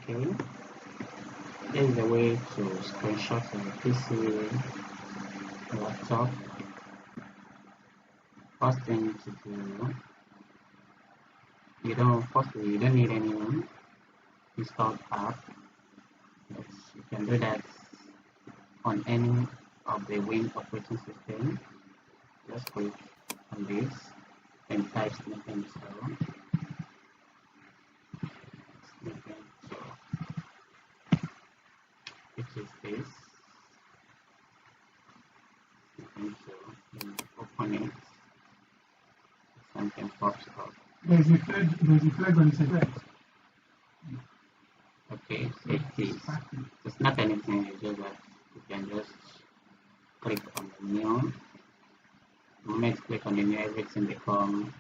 Okay, there is a way to screenshot your PC, laptop. First thing to do, you don't need any installed app. But you can do that on any of the Win operating system. Just click on this and type Snipping Tool. Snipping Tool, which is this. Snipping Tool. You open it. Something pops up. There's a flag on the side. Okay, so it's not anything, it's just that you can just click on the new. The moment you click on the new, everything becomes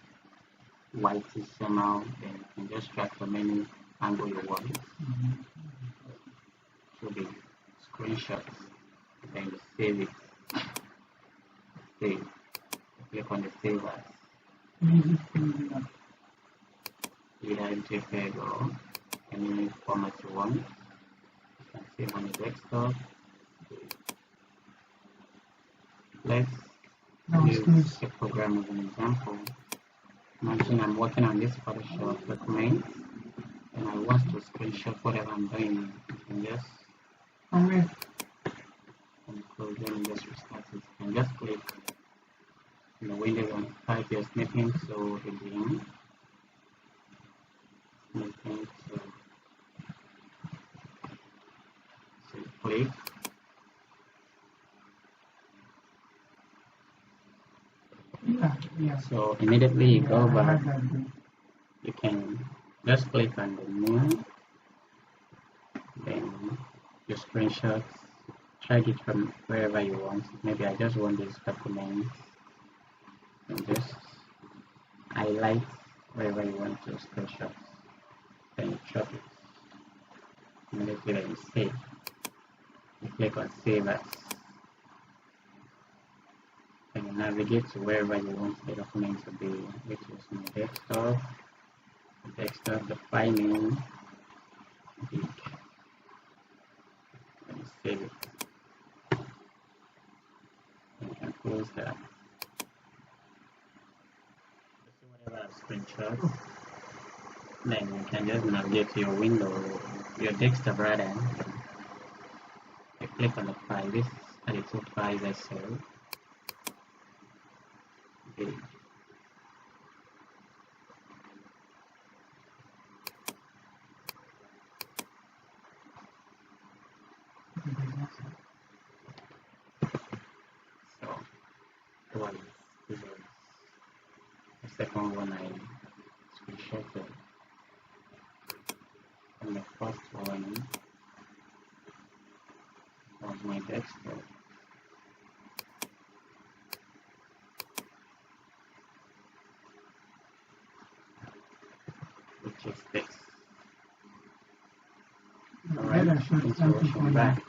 whitish somehow. Then you can just track from any angle you want. To the screenshots. Then you save it. Save. Click on the save as. Either JPEG or any format you want. You can save on the desktop. Let's use a program as an example. Imagine I'm working on this Photoshop document and I want to screenshot whatever I'm doing. You can just close it and just restart it. You can just click in the window and type your Snipping Tool again. Snipping Tool. So click. So immediately you go back, you can just click on the new, then your screenshots, drag it from wherever you want. Maybe I just want this document, and just highlight wherever you want to screenshot, then you drop it. Immediately then you save. You click on save as. And you navigate to wherever you want the document to be, which is my desktop. The file name, big, and save it. And you can close that. Whatever screenshot, then you can just navigate to your window, your desktop rather. You click on the file. This are the two files I saved. Okay. So one is the second one I screenshotted, and the first one was my desktop. Which is this. Alright, introduction back.